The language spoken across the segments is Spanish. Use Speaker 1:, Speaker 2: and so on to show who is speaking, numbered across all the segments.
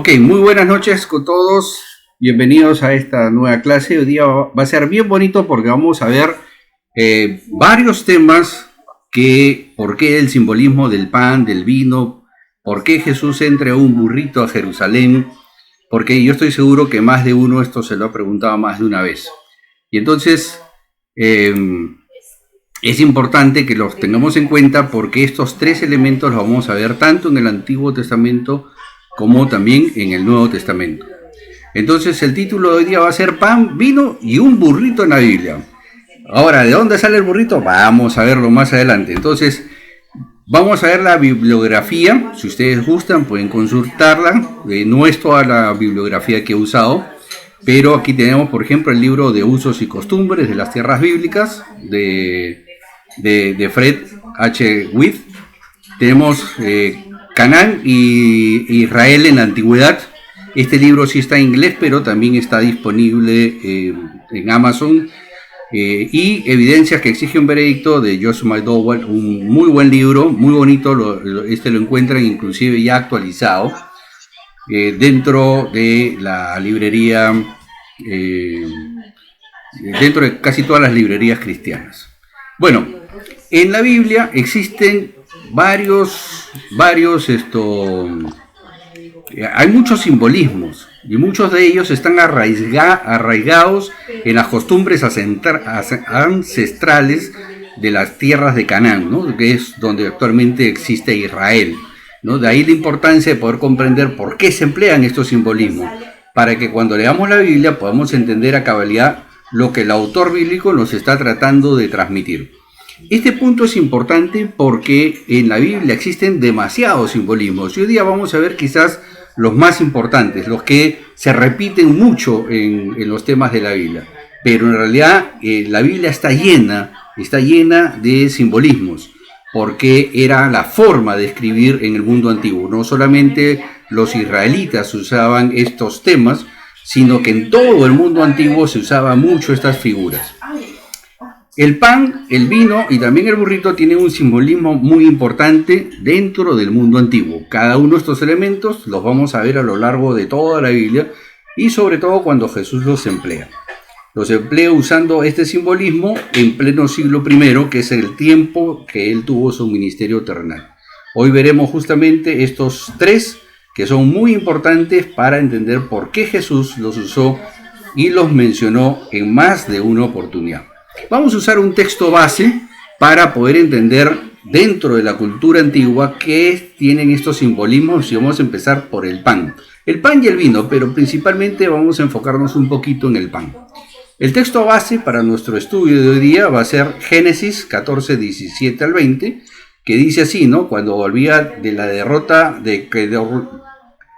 Speaker 1: Ok, muy buenas noches con todos. Bienvenidos a esta nueva clase. Hoy día va a ser bien bonito porque vamos a ver varios temas por qué el simbolismo del pan, del vino, por qué Jesús entra un burrito a Jerusalén, porque yo estoy seguro que más de uno esto se lo ha preguntado más de una vez. Y entonces es importante que los tengamos en cuenta porque estos tres elementos los vamos a ver tanto en el Antiguo Testamento como también en el Nuevo Testamento. Entonces el título de hoy día va a ser pan, vino y un burrito en la Biblia. Ahora, ¿de dónde sale el burrito? Vamos a verlo más adelante. Entonces, vamos a ver la bibliografía. Si ustedes gustan, pueden consultarla. No es toda la bibliografía que he usado, pero aquí tenemos, por ejemplo, el libro de Usos y Costumbres de las Tierras Bíblicas de Fred H. With. Tenemos Canaán y Israel en la Antigüedad. Este libro sí está en inglés, pero también está disponible en Amazon. Y Evidencias que exige un veredicto de Josh McDowell, un muy buen libro, muy bonito. Lo encuentran inclusive ya actualizado dentro de la librería, dentro de casi todas las librerías cristianas. Bueno, en la Biblia existen hay muchos simbolismos y muchos de ellos están arraigados en las costumbres ancestrales de las tierras de Canaán, ¿no? Que es donde actualmente existe Israel, ¿no? De ahí la importancia de poder comprender por qué se emplean estos simbolismos, para que cuando leamos la Biblia podamos entender a cabalidad lo que el autor bíblico nos está tratando de transmitir. Este punto es importante porque en la Biblia existen demasiados simbolismos y hoy día vamos a ver quizás los más importantes, los que se repiten mucho en los temas de la Biblia. Pero en realidad la Biblia está llena de simbolismos, porque era la forma de escribir en el mundo antiguo. No solamente los israelitas usaban estos temas, sino que en todo el mundo antiguo se usaban mucho estas figuras. El pan, el vino y también el burrito tienen un simbolismo muy importante dentro del mundo antiguo. Cada uno de estos elementos los vamos a ver a lo largo de toda la Biblia y sobre todo cuando Jesús los emplea. Los emplea usando este simbolismo en pleno siglo I, que es el tiempo que él tuvo su ministerio terrenal. Hoy veremos justamente estos tres que son muy importantes para entender por qué Jesús los usó y los mencionó en más de una oportunidad. Vamos a usar un texto base para poder entender dentro de la cultura antigua qué tienen estos simbolismos y vamos a empezar por el pan. El pan y el vino, pero principalmente vamos a enfocarnos un poquito en el pan. El texto base para nuestro estudio de hoy día va a ser Génesis 14, 17 al 20, que dice así, ¿no? Cuando volvía de la derrota de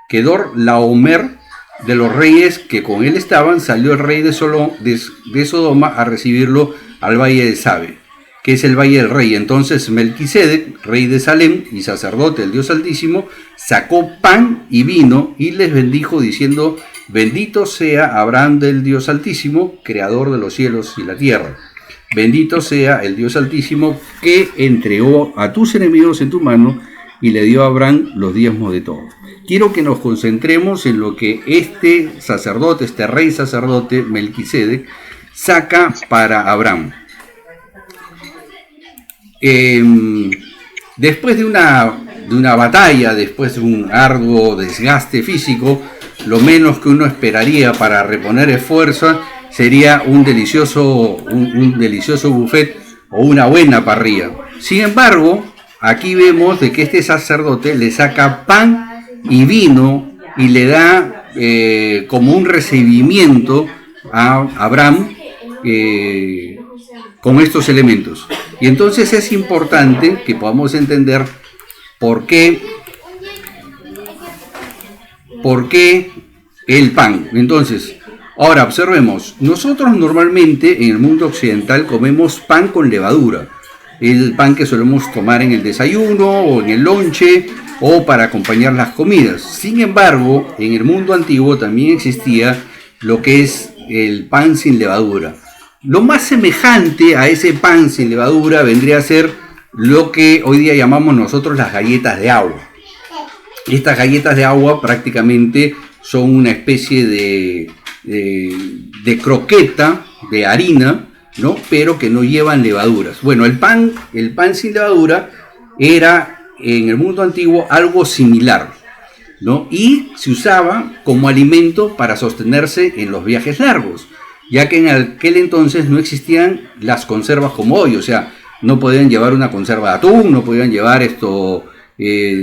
Speaker 1: Kedorlaomer, de los reyes que con él estaban, salió el rey de Sodoma a recibirlo al valle de Sabe, que es el valle del rey. Entonces Melquisedec, rey de Salem y sacerdote del Dios Altísimo, sacó pan y vino y les bendijo diciendo: bendito sea Abraham del Dios Altísimo, creador de los cielos y la tierra. Bendito sea el Dios Altísimo que entregó a tus enemigos en tu mano y le dio a Abraham los diezmos de todo. Quiero que nos concentremos en lo que este sacerdote, este rey sacerdote Melquisedec, saca para Abraham. Después de una batalla, después de un arduo desgaste físico, lo menos que uno esperaría para reponer esfuerzo sería un delicioso buffet o una buena parrilla. Sin embargo, aquí vemos de que este sacerdote le saca pan y vino y le da como un recibimiento a Abraham con estos elementos. Y entonces es importante que podamos entender por qué el pan. Entonces, ahora observemos, nosotros normalmente en el mundo occidental comemos pan con levadura, el pan que solemos tomar en el desayuno o en el lonche o para acompañar las comidas. Sin embargo, en el mundo antiguo también existía lo que es el pan sin levadura. Lo más semejante a ese pan sin levadura vendría a ser lo que hoy día llamamos nosotros las galletas de agua. Estas galletas de agua prácticamente son una especie de croqueta de harina, ¿no? Pero que no llevan levaduras. Bueno, el pan sin levadura era en el mundo antiguo algo similar, ¿no? Y se usaba como alimento para sostenerse en los viajes largos, ya que en aquel entonces no existían las conservas como hoy, o sea, no podían llevar una conserva de atún, no podían llevar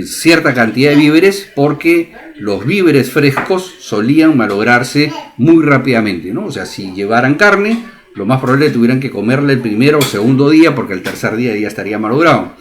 Speaker 1: cierta cantidad de víveres, porque los víveres frescos solían malograrse muy rápidamente, ¿no? O sea, si llevaran carne, lo más probable es que tuvieran que comerla el primero o segundo día, porque el tercer día ya estaría malogrado.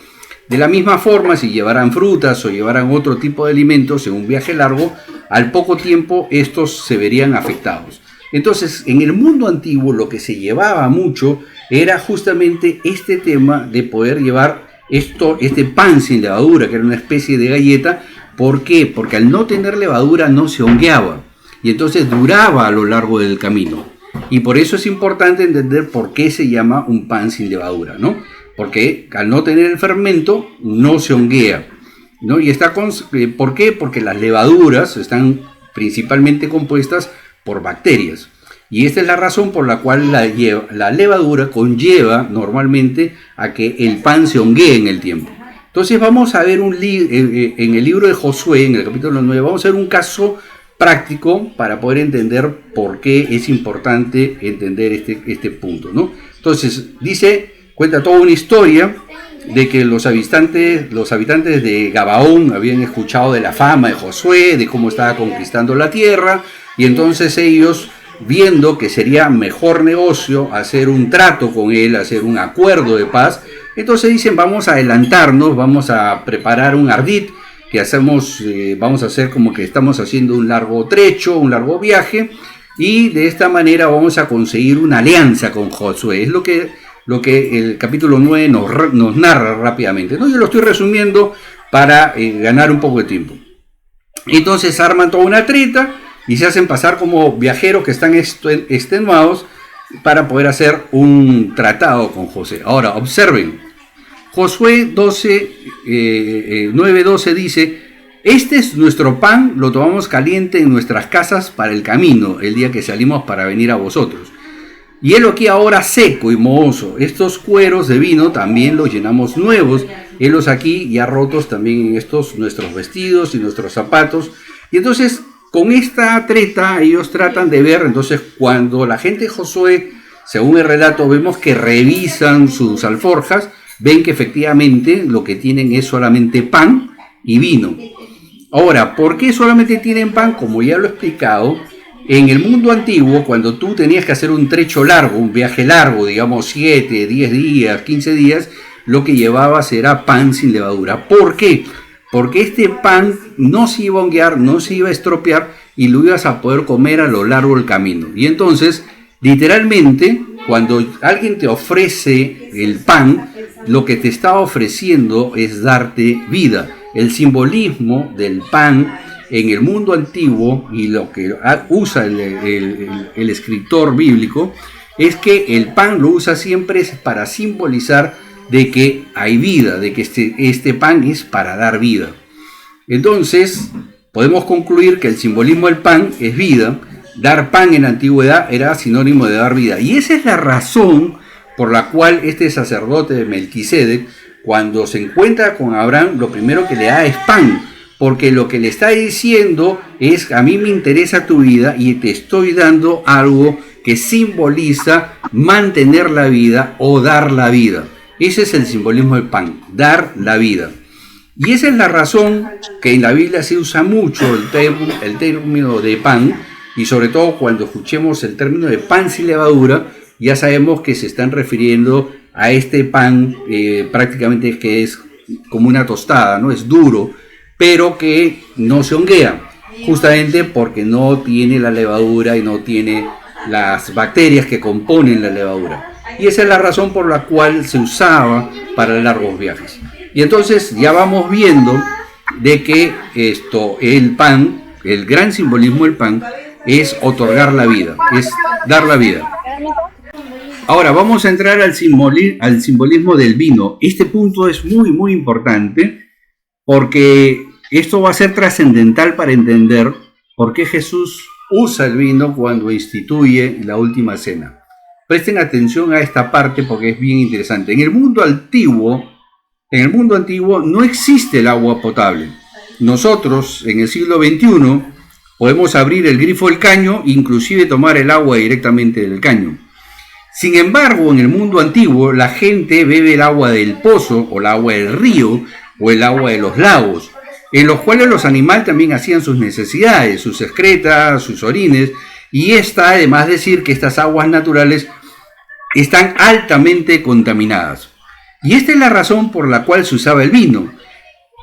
Speaker 1: De la misma forma, si llevaran frutas o llevaran otro tipo de alimentos en un viaje largo, al poco tiempo estos se verían afectados. Entonces, en el mundo antiguo lo que se llevaba mucho era justamente este tema de poder llevar este pan sin levadura, que era una especie de galleta. ¿Por qué? Porque al no tener levadura no se hongueaba y entonces duraba a lo largo del camino. Y por eso es importante entender por qué se llama un pan sin levadura, ¿no? Porque al no tener el fermento no se honguea, ¿no? Y ¿por qué? Porque las levaduras están principalmente compuestas por bacterias. Y esta es la razón por la cual la levadura conlleva normalmente a que el pan se honguee en el tiempo. Entonces vamos a ver en el libro de Josué, en el capítulo 9, vamos a ver un caso práctico para poder entender por qué es importante entender este punto, ¿no? Entonces cuenta toda una historia de que los habitantes de Gabaón habían escuchado de la fama de Josué, de cómo estaba conquistando la tierra, y entonces ellos, viendo que sería mejor negocio hacer un trato con él, hacer un acuerdo de paz, entonces dicen: vamos a adelantarnos, vamos a preparar un ardid, vamos a hacer como que estamos haciendo un largo trecho, un largo viaje, y de esta manera vamos a conseguir una alianza con Josué. Es lo que el capítulo 9 nos narra rápidamente, ¿no? Yo lo estoy resumiendo para ganar un poco de tiempo. Entonces arman toda una treta y se hacen pasar como viajeros que están extenuados para poder hacer un tratado con José. Ahora, observen, Josué 9:12 dice: este es nuestro pan, lo tomamos caliente en nuestras casas para el camino, el día que salimos para venir a vosotros. Y helo aquí ahora seco y mohoso. Estos cueros de vino también los llenamos nuevos. Helos aquí ya rotos también en nuestros vestidos y nuestros zapatos. Y entonces, con esta treta, ellos tratan de ver. Entonces, cuando la gente de Josué, según el relato, vemos que revisan sus alforjas, ven que efectivamente lo que tienen es solamente pan y vino. Ahora, ¿por qué solamente tienen pan? Como ya lo he explicado, en el mundo antiguo, cuando tú tenías que hacer un trecho largo, un viaje largo, digamos 7, 10 días, 15 días, lo que llevabas era pan sin levadura. ¿Por qué? Porque este pan no se iba a honguear, no se iba a estropear y lo ibas a poder comer a lo largo del camino. Y entonces, literalmente, cuando alguien te ofrece el pan, lo que te está ofreciendo es darte vida. El simbolismo del pan en el mundo antiguo, y lo que usa el escritor bíblico, es que el pan lo usa siempre para simbolizar de que hay vida, de que este pan es para dar vida. Entonces, podemos concluir que el simbolismo del pan es vida. Dar pan en la antigüedad era sinónimo de dar vida. Y esa es la razón por la cual este sacerdote de Melquisedec, cuando se encuentra con Abraham, lo primero que le da es pan. Porque lo que le está diciendo es: a mí me interesa tu vida y te estoy dando algo que simboliza mantener la vida o dar la vida. Ese es el simbolismo del pan, dar la vida. Y esa es la razón que en la Biblia se usa mucho el término de pan, y sobre todo cuando escuchemos el término de pan sin levadura, ya sabemos que se están refiriendo a este pan prácticamente que es como una tostada, ¿no? Es duro, pero que no se honguea, justamente porque no tiene la levadura y no tiene las bacterias que componen la levadura. Y esa es la razón por la cual se usaba para largos viajes. Y entonces ya vamos viendo de que el pan, el gran simbolismo del pan, es otorgar la vida, es dar la vida. Ahora vamos a entrar al simbolismo del vino. Este punto es muy, muy importante, porque Esto va a ser trascendental para entender por qué Jesús usa el vino cuando instituye la última cena. Presten atención a esta parte porque es bien interesante. En el mundo antiguo no existe el agua potable. Nosotros, en el siglo XXI, podemos abrir el grifo del caño e inclusive tomar el agua directamente del caño. Sin embargo, en el mundo antiguo, la gente bebe el agua del pozo, o el agua del río, o el agua de los lagos, en los cuales los animales también hacían sus necesidades, sus excretas, sus orines, y está además decir que estas aguas naturales están altamente contaminadas. Y esta es la razón por la cual se usaba el vino.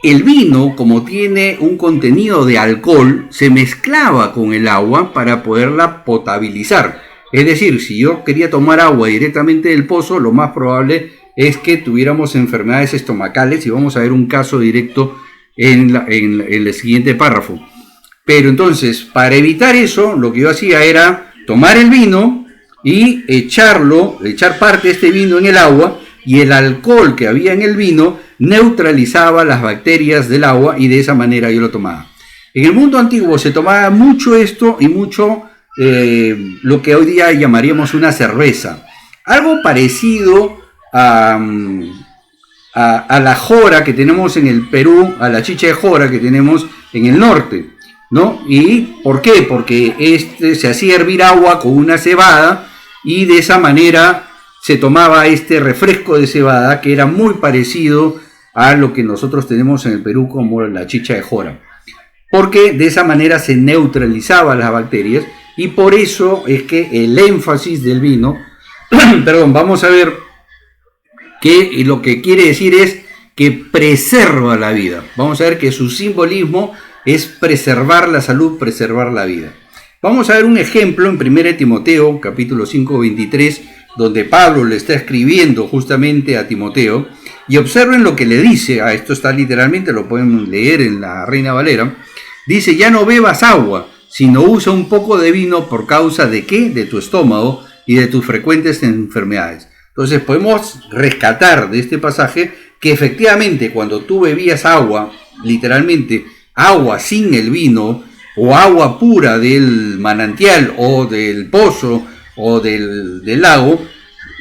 Speaker 1: El vino, como tiene un contenido de alcohol, se mezclaba con el agua para poderla potabilizar. Es decir, si yo quería tomar agua directamente del pozo, lo más probable es que tuviéramos enfermedades estomacales, y vamos a ver un caso directo en el siguiente párrafo. Pero entonces, para evitar eso, lo que yo hacía era tomar el vino y echar parte de este vino en el agua, y el alcohol que había en el vino neutralizaba las bacterias del agua, y de esa manera yo lo tomaba. En el mundo antiguo se tomaba mucho esto y mucho lo que hoy día llamaríamos una cerveza. Algo parecido a la jora que tenemos en el Perú, a la chicha de jora que tenemos en el norte, ¿no? ¿Y por qué? Porque se hacía hervir agua con una cebada, y de esa manera se tomaba este refresco de cebada que era muy parecido a lo que nosotros tenemos en el Perú como la chicha de jora, porque de esa manera se neutralizaban las bacterias, y por eso es que el énfasis del vino, vamos a ver que lo que quiere decir es que preserva la vida. Vamos a ver que su simbolismo es preservar la salud, preservar la vida. Vamos a ver un ejemplo en 1 Timoteo, capítulo 5, 23, donde Pablo le está escribiendo justamente a Timoteo, y observen lo que le dice. Esto está literalmente, lo pueden leer en la Reina Valera. Dice: ya no bebas agua, sino usa un poco de vino. ¿Por causa de qué? De tu estómago y de tus frecuentes enfermedades. Entonces podemos rescatar de este pasaje que efectivamente cuando tú bebías agua, literalmente agua sin el vino, o agua pura del manantial o del pozo o del lago,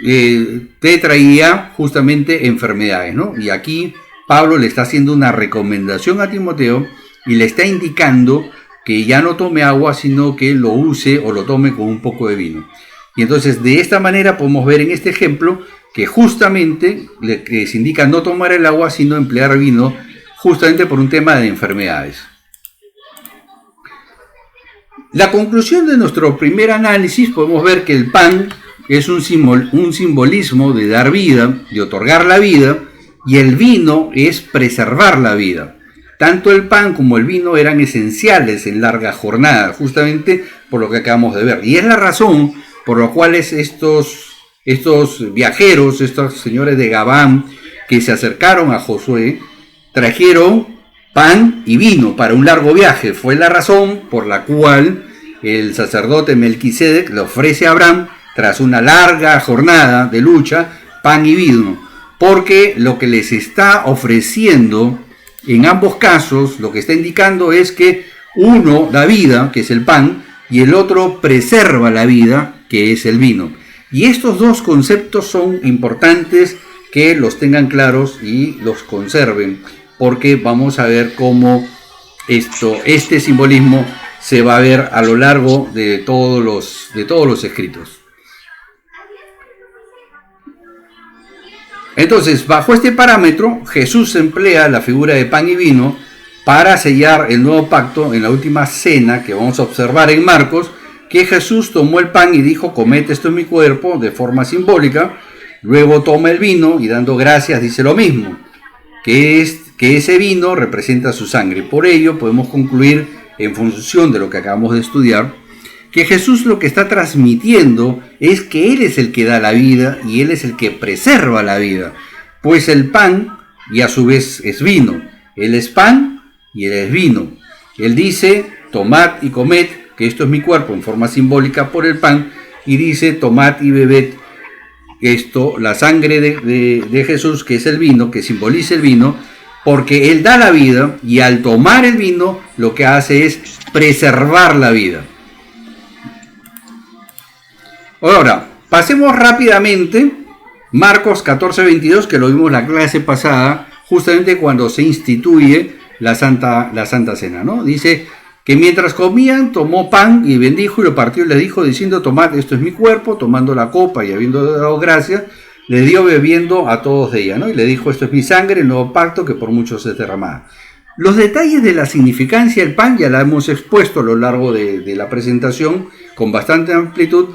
Speaker 1: te traía justamente enfermedades, ¿no? Y aquí Pablo le está haciendo una recomendación a Timoteo y le está indicando que ya no tome agua, sino que lo use o lo tome con un poco de vino. Y entonces de esta manera podemos ver en este ejemplo que justamente les indica no tomar el agua, sino emplear vino, justamente por un tema de enfermedades. La conclusión de nuestro primer análisis, podemos ver que el pan es un simbolismo de dar vida, de otorgar la vida, y el vino es preservar la vida. Tanto el pan como el vino eran esenciales en larga jornada, justamente por lo que acabamos de ver. Y es la razón por la cual estos viajeros, estos señores de Gabán, que se acercaron a Josué, trajeron pan y vino para un largo viaje. Fue la razón por la cual el sacerdote Melquisedec le ofrece a Abraham, tras una larga jornada de lucha, pan y vino, porque lo que les está ofreciendo en ambos casos, lo que está indicando es que uno da vida, que es el pan, y el otro preserva la vida, que es el vino. Y estos dos conceptos son importantes que los tengan claros y los conserven, porque vamos a ver cómo este simbolismo se va a ver a lo largo de todos los escritos. Entonces, bajo este parámetro, Jesús emplea la figura de pan y vino para sellar el nuevo pacto en la última cena que vamos a observar en Marcos, que Jesús tomó el pan y dijo: comed, esto es mi cuerpo, de forma simbólica. Luego toma el vino y dando gracias dice lo mismo, que ese vino representa su sangre. Por ello podemos concluir, en función de lo que acabamos de estudiar, que Jesús lo que está transmitiendo es que Él es el que da la vida y Él es el que preserva la vida, pues el pan y a su vez es vino. Él es pan y Él es vino. Él dice: tomad y comed, que esto es mi cuerpo, en forma simbólica por el pan, y dice: tomad y bebed, esto, la sangre de Jesús, que es el vino, que simboliza el vino, porque Él da la vida y al tomar el vino lo que hace es preservar la vida. Ahora, pasemos rápidamente Marcos 14:22, que lo vimos la clase pasada, justamente cuando se instituye la Santa Cena, ¿no? Dice que mientras comían, tomó pan y bendijo y lo partió y les dijo, diciendo, tomad, esto es mi cuerpo, tomando la copa y habiendo dado gracias, le dio bebiendo a todos de ella, ¿no? Y le dijo, esto es mi sangre, el nuevo pacto que por muchos es derramada. Los detalles de la significancia del pan ya la hemos expuesto a lo largo de la presentación con bastante amplitud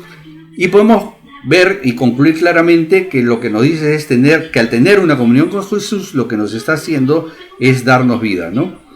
Speaker 1: y podemos ver y concluir claramente que lo que nos dice es que al tener una comunión con Jesús, lo que nos está haciendo es darnos vida, ¿no?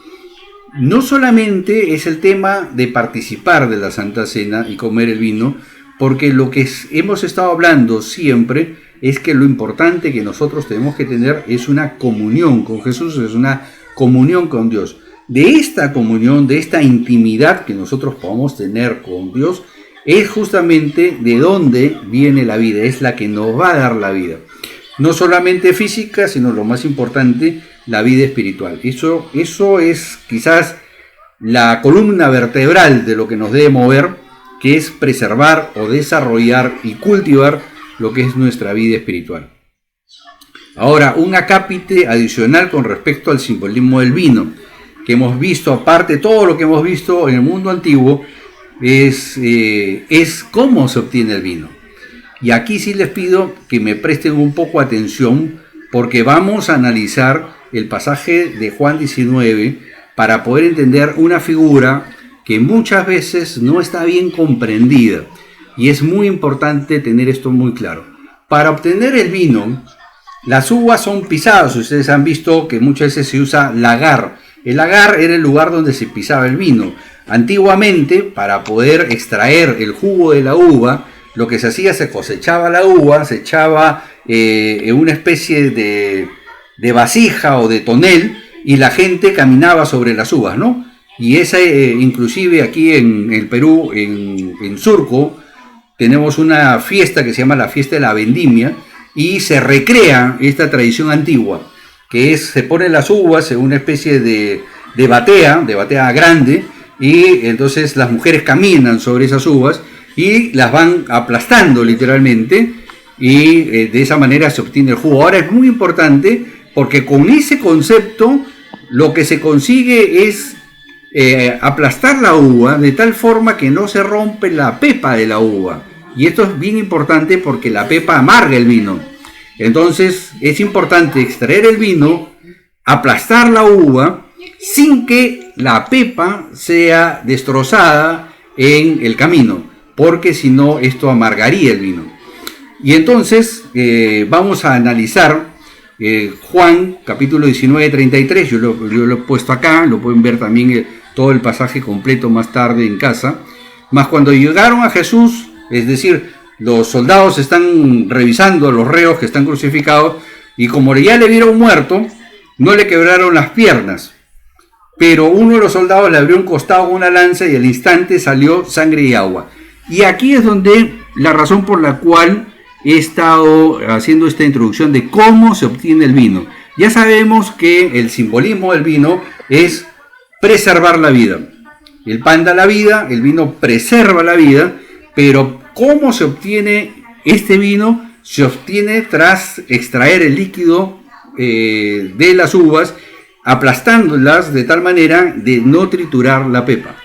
Speaker 1: No solamente es el tema de participar de la Santa Cena y comer el vino, porque lo que hemos estado hablando siempre es que lo importante que nosotros tenemos que tener es una comunión con Jesús, es una comunión con Dios. De esta comunión, de esta intimidad que nosotros podamos tener con Dios, es justamente de donde viene la vida, es la que nos va a dar la vida. No solamente física, sino lo más importante, la vida espiritual. Eso es quizás la columna vertebral de lo que nos debe mover, que es preservar o desarrollar y cultivar lo que es nuestra vida espiritual. Ahora, un acápite adicional con respecto al simbolismo del vino, que hemos visto, aparte de todo lo que hemos visto en el mundo antiguo, es cómo se obtiene el vino. Y aquí sí les pido que me presten un poco atención, porque vamos a analizar el pasaje de Juan 19 para poder entender una figura que muchas veces no está bien comprendida. Y es muy importante tener esto muy claro. Para obtener el vino, las uvas son pisadas. Ustedes han visto que muchas veces se usa lagar. El lagar era el lugar donde se pisaba el vino. Antiguamente, para poder extraer el jugo de la uva, lo que se hacía, se cosechaba la uva, se echaba en una especie de vasija o de tonel y la gente caminaba sobre las uvas, ¿no? Y esa, inclusive aquí en el Perú, en Surco, tenemos una fiesta que se llama la fiesta de la vendimia y se recrea esta tradición antigua, que es, se ponen las uvas en una especie de batea grande, y entonces las mujeres caminan sobre esas uvas y las van aplastando literalmente, y de esa manera se obtiene el jugo. Ahora es muy importante porque con ese concepto lo que se consigue es aplastar la uva de tal forma que no se rompe la pepa de la uva. Y esto es bien importante porque la pepa amarga el vino. Entonces es importante extraer el vino, aplastar la uva sin que la pepa sea destrozada en el camino, porque si no esto amargaría el vino. Y entonces vamos a analizar Juan capítulo 19, 33, yo lo he puesto acá, lo pueden ver también todo el pasaje completo más tarde en casa. Mas cuando llegaron a Jesús, es decir, los soldados están revisando a los reos que están crucificados, y como ya le vieron muerto, no le quebraron las piernas, pero uno de los soldados le abrió un costado con una lanza y al instante salió sangre y agua. Y aquí es donde la razón por la cual he estado haciendo esta introducción de cómo se obtiene el vino. Ya sabemos que el simbolismo del vino es preservar la vida. El pan da la vida, el vino preserva la vida, pero ¿cómo se obtiene este vino? Se obtiene tras extraer el líquido de las uvas, aplastándolas de tal manera de no triturar la pepa.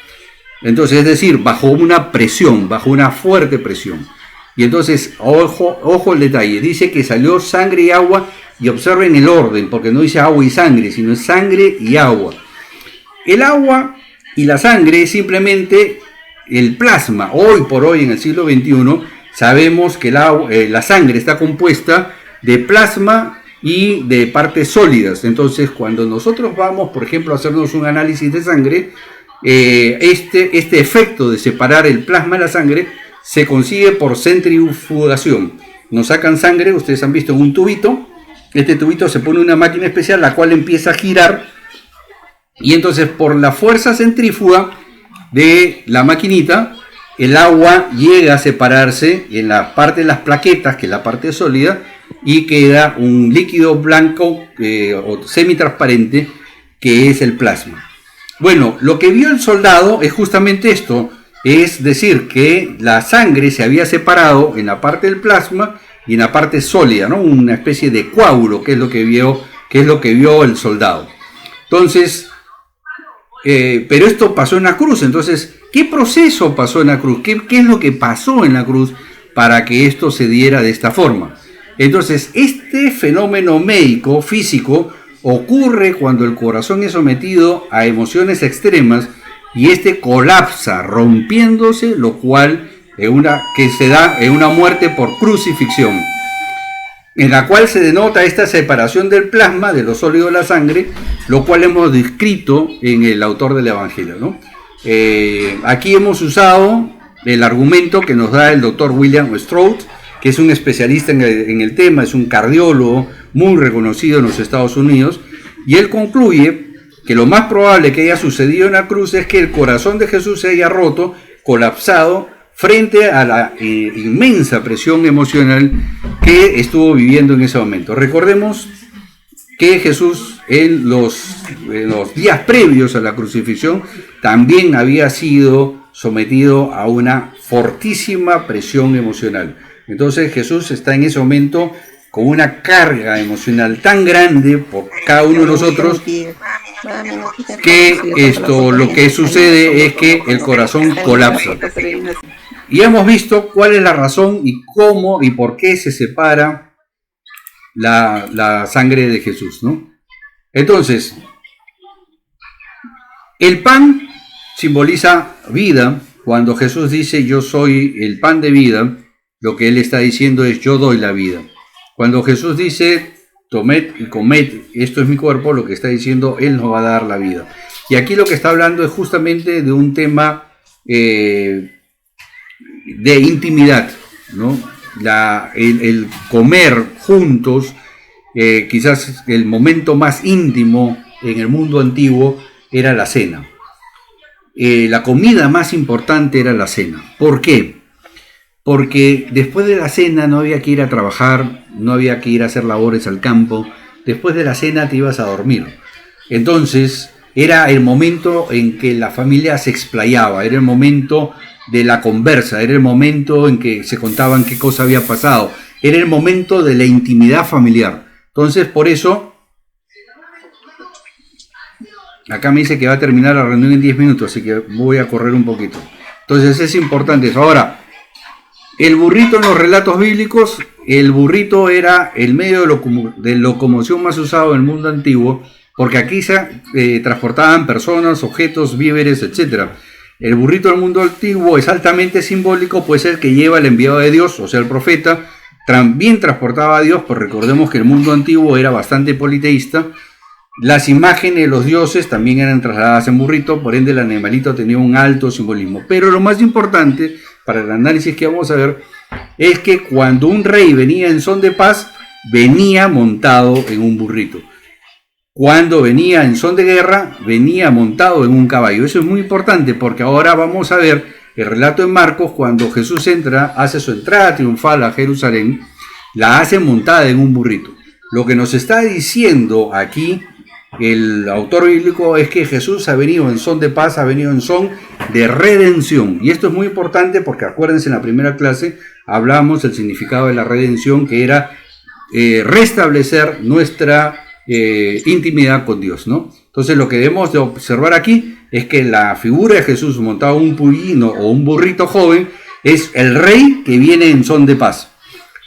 Speaker 1: Entonces, es decir, bajo una presión, bajo una fuerte presión. Y entonces, ojo el detalle, dice que salió sangre y agua, y observen el orden, porque no dice agua y sangre, sino es sangre y agua. El agua y la sangre es simplemente el plasma. Hoy por hoy, en el siglo XXI, sabemos que la sangre está compuesta de plasma y de partes sólidas. Entonces, cuando nosotros vamos, por ejemplo, a hacernos un análisis de sangre, este efecto de separar el plasma de la sangre se consigue por centrifugación. Nos sacan sangre, ustedes han visto en un tubito, este tubito se pone en una máquina especial, la cual empieza a girar, y entonces por la fuerza centrífuga de la maquinita, el agua llega a separarse en la parte de las plaquetas, que es la parte sólida, y queda un líquido blanco o semitransparente que es el plasma. Bueno, lo que vio el soldado es justamente esto, es decir, que la sangre se había separado en la parte del plasma y en la parte sólida, ¿no? Una especie de coágulo, que es lo que vio el soldado. Entonces, pero esto pasó en la cruz. Entonces, ¿qué proceso pasó en la cruz? ¿Qué es lo que pasó en la cruz para que esto se diera de esta forma? Entonces, este fenómeno médico, físico, ocurre cuando el corazón es sometido a emociones extremas y este colapsa, rompiéndose, lo cual que se da en una muerte por crucifixión, en la cual se denota esta separación del plasma de lo sólido de la sangre, lo cual hemos descrito en el autor del Evangelio, ¿no? Aquí hemos usado el argumento que nos da el doctor William Stroud, que es un especialista en el tema, es un cardiólogo muy reconocido en los Estados Unidos, y él concluye que lo más probable que haya sucedido en la cruz es que el corazón de Jesús se haya roto, colapsado, frente a la inmensa presión emocional que estuvo viviendo en ese momento. Recordemos que Jesús en los días previos a la crucifixión también había sido sometido a una fortísima presión emocional. Entonces Jesús está en ese momento con una carga emocional tan grande por cada uno de nosotros que lo que sucede es que el corazón colapsa. Y hemos visto cuál es la razón y cómo y por qué se separa la sangre de Jesús, ¿no? Entonces, el pan simboliza vida. Cuando Jesús dice yo soy el pan de vida, lo que él está diciendo es yo doy la vida. Cuando Jesús dice tomed y comed, esto es mi cuerpo, lo que está diciendo él nos va a dar la vida. Y aquí lo que está hablando es justamente de un tema de intimidad, ¿no? El comer juntos, quizás el momento más íntimo en el mundo antiguo era la cena. La comida más importante era la cena. ¿Por qué? Porque después de la cena no había que ir a trabajar, no había que ir a hacer labores al campo. Después de la cena te ibas a dormir. Entonces era el momento en que la familia se explayaba, era el momento de la conversa, era el momento en que se contaban qué cosa había pasado, era el momento de la intimidad familiar. Entonces, por eso, acá me dice que va a terminar la reunión en 10 minutos, así que voy a correr un poquito. Entonces es importante eso. Ahora, el burrito en los relatos bíblicos, el burrito era el medio de locomoción más usado en el mundo antiguo, porque aquí se transportaban personas, objetos, víveres, etc. El burrito del mundo antiguo es altamente simbólico, puede ser que lleva el enviado de Dios, o sea, el profeta, también transportaba a Dios, pues recordemos que el mundo antiguo era bastante politeísta. Las imágenes de los dioses también eran trasladadas en burrito, por ende el animalito tenía un alto simbolismo. Pero lo más importante para el análisis que vamos a ver es que cuando un rey venía en son de paz, venía montado en un burrito. Cuando venía en son de guerra, venía montado en un caballo. Eso es muy importante porque ahora vamos a ver el relato en Marcos cuando Jesús hace su entrada triunfal a Jerusalén, la hace montada en un burrito. Lo que nos está diciendo aquí el autor bíblico es que Jesús ha venido en son de paz, ha venido en son de redención. Y esto es muy importante porque acuérdense, en la primera clase hablamos del significado de la redención, que era restablecer nuestra intimidad con Dios, ¿no? Entonces lo que debemos de observar aquí es que la figura de Jesús montado en un pollino o un burrito joven es el rey que viene en son de paz.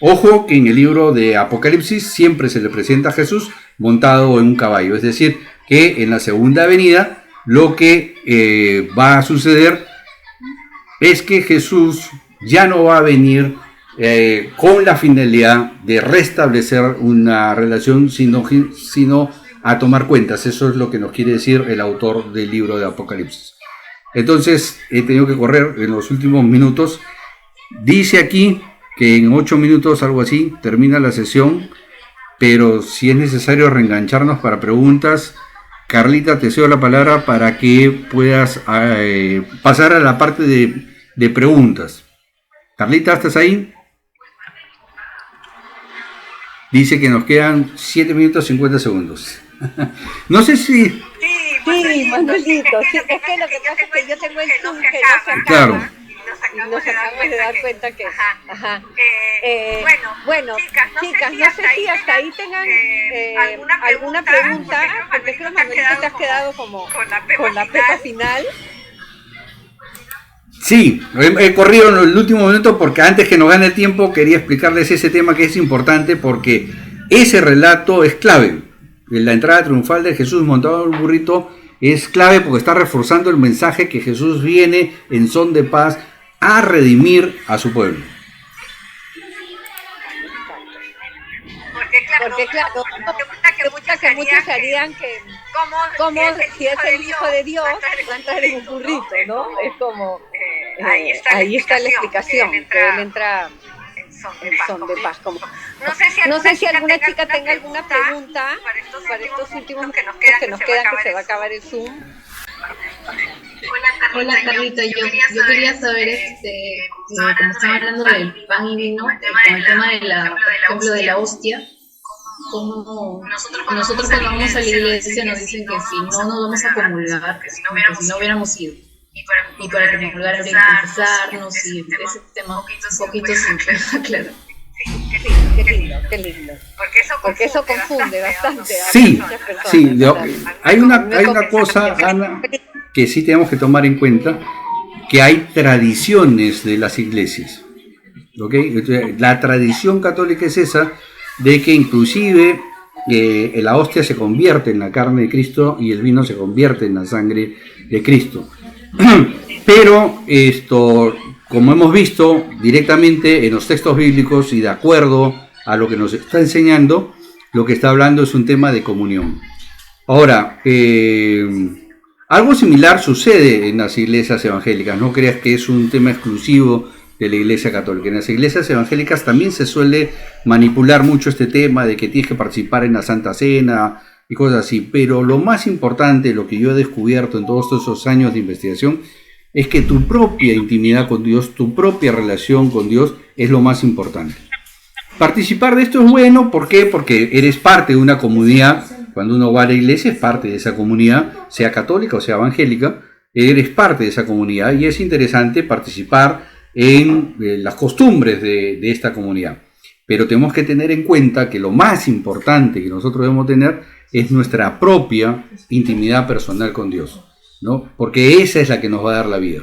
Speaker 1: Ojo que en el libro de Apocalipsis siempre se le presenta a Jesús montado en un caballo, es decir, que en la segunda venida lo que va a suceder es que Jesús ya no va a venir con la finalidad de restablecer una relación, sino a tomar cuentas. Eso es lo que nos quiere decir el autor del libro de Apocalipsis. Entonces, he tenido que correr en los últimos minutos. Dice aquí que en 8 minutos, algo así, termina la sesión, pero si es necesario reengancharnos para preguntas, Carlita, te cedo la palabra para que puedas pasar a la parte de preguntas. Carlita, ¿estás ahí? Dice que nos quedan 7 minutos 50 segundos. No sé si...
Speaker 2: Sí, Manuelito, sí, es que lo que pasa es que yo tengo el Zoom que no se acaba.
Speaker 1: Claro.
Speaker 2: Y nos acabamos de dar cuenta que... Ajá. Bueno, chicas, no sé si hasta ahí tengan alguna pregunta, porque creo, Manuelito, te has quedado como con la pepa final.
Speaker 1: Sí, he corrido en el último minuto porque antes que nos gane el tiempo quería explicarles ese tema que es importante porque ese relato es clave. La entrada triunfal de Jesús montado en un burrito es clave porque está reforzando el mensaje que Jesús viene en son de paz a redimir a su pueblo.
Speaker 2: Porque claro, que muchos harían que como si es el Hijo de Dios va a entrar en un burrito, ¿no? Es como ahí está la explicación, que él entra en son de paz. Como, no sé si alguna chica tenga alguna pregunta para estos últimos minutos que nos quedan, que se va a acabar el Zoom.
Speaker 3: Hola Carlita, yo quería saber, como estaba hablando del pan y vino, con el tema de por ejemplo, de la hostia, como nosotros cuando vamos a la iglesia nos dicen que si no nos vamos a comulgar, que si no hubiéramos ido. Y para comulgar habría que confesarnos y ese tema un poquito simple, claro.
Speaker 2: Qué lindo. Porque eso confunde bastante.
Speaker 1: Sí, hay una cosa, Ana, que sí tenemos que tomar en cuenta, que hay tradiciones de las iglesias. ¿Okay? La tradición católica es esa de que inclusive la hostia se convierte en la carne de Cristo y el vino se convierte en la sangre de Cristo. Pero como hemos visto directamente en los textos bíblicos y de acuerdo a lo que nos está enseñando, lo que está hablando es un tema de comunión. Ahora, algo similar sucede en las iglesias evangélicas, no creas que es un tema exclusivo de la iglesia católica. En las iglesias evangélicas también se suele manipular mucho este tema de que tienes que participar en la Santa Cena y cosas así, pero lo más importante, lo que yo he descubierto en todos esos años de investigación, es que tu propia intimidad con Dios, tu propia relación con Dios es lo más importante. Participar de esto es bueno, ¿por qué? Porque eres parte de una comunidad. Cuando uno va a la iglesia es parte de esa comunidad, sea católica o sea evangélica, eres parte de esa comunidad y es interesante participar en las costumbres de esta comunidad. Pero tenemos que tener en cuenta que lo más importante que nosotros debemos tener es nuestra propia intimidad personal con Dios, ¿no? Porque esa es la que nos va a dar la vida.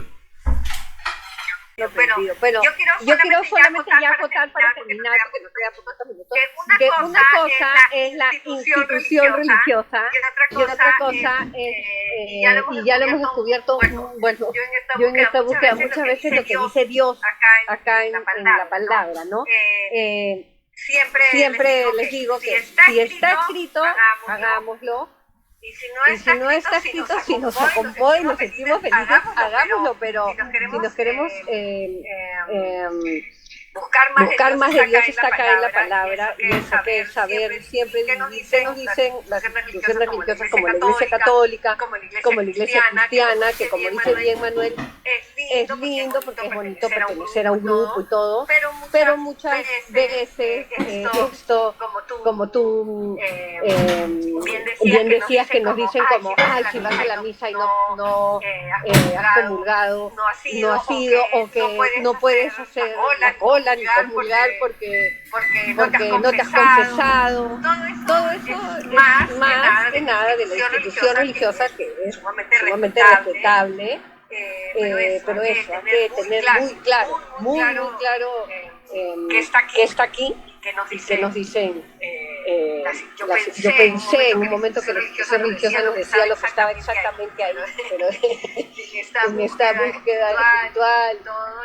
Speaker 2: Bueno, yo quiero solamente ya acotar para terminar, porque nos quedan pocos minutos, que una cosa es la institución religiosa y otra cosa es, y ya lo hemos descubierto, bueno, yo en esta búsqueda muchas veces lo que dice Dios acá en la palabra, ¿no? Siempre les digo que si está escrito, hagámoslo. Y si no está escrito, si nos acomoda y nos sentimos felices, hagámoslo, pero si nos queremos buscar más de Dios está acá en la palabra, y es que saber siempre, ¿qué nos dicen las instituciones religiosas como la Iglesia Católica, como la Iglesia Cristiana, que como dice bien Manuel, es lindo porque es bonito pertenecer a un grupo y todo, pero muchas veces esto, como tú bien decías, que nos dicen como, ay, si vas a la misa y no has comulgado, no has ido, o que no puedes hacer la cola ni comulgar porque no te has confesado. Todo eso es más que nada de la institución religiosa, que es sumamente respetable, pero eso, hay que tener muy claro que está aquí, que nos dicen. Yo pensé en un momento que la institución religiosa nos decía lo que estaba exactamente ahí, pero en esta búsqueda espiritual,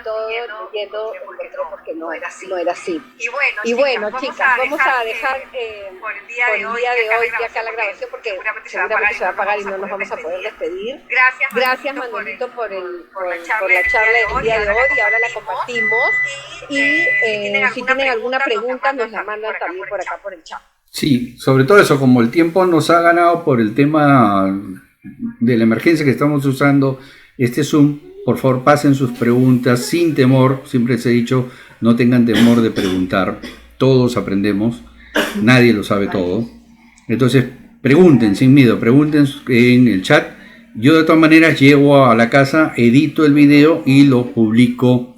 Speaker 2: todo leyendo, encontré porque no era así. Y bueno, chicas, vamos a dejar por el día de hoy ya acá la grabación, porque seguramente se va a apagar y no nos vamos a poder despedir. Gracias, Manuelito, por la charla del día de hoy, y ahora la compartimos. Y si tienen alguna pregunta, nos la mandan también por acá por el chat.
Speaker 1: Sí, sobre todo eso, como el tiempo nos ha ganado por el tema de la emergencia que estamos usando, este Zoom, por favor pasen sus preguntas sin temor, siempre les he dicho, no tengan temor de preguntar, todos aprendemos, nadie lo sabe todo. Entonces, pregunten sin miedo, pregunten en el chat. Yo de todas maneras llego a la casa, edito el video y lo publico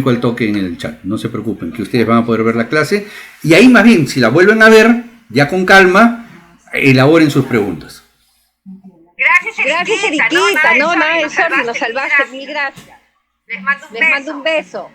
Speaker 1: al toque en el chat. No se preocupen, que ustedes van a poder ver la clase. Y ahí más bien, si la vuelven a ver, ya con calma, elaboren sus preguntas.
Speaker 2: Gracias, Eriquita. No, nada de eso, nos salvaste. Mil gracias. Les mando un beso.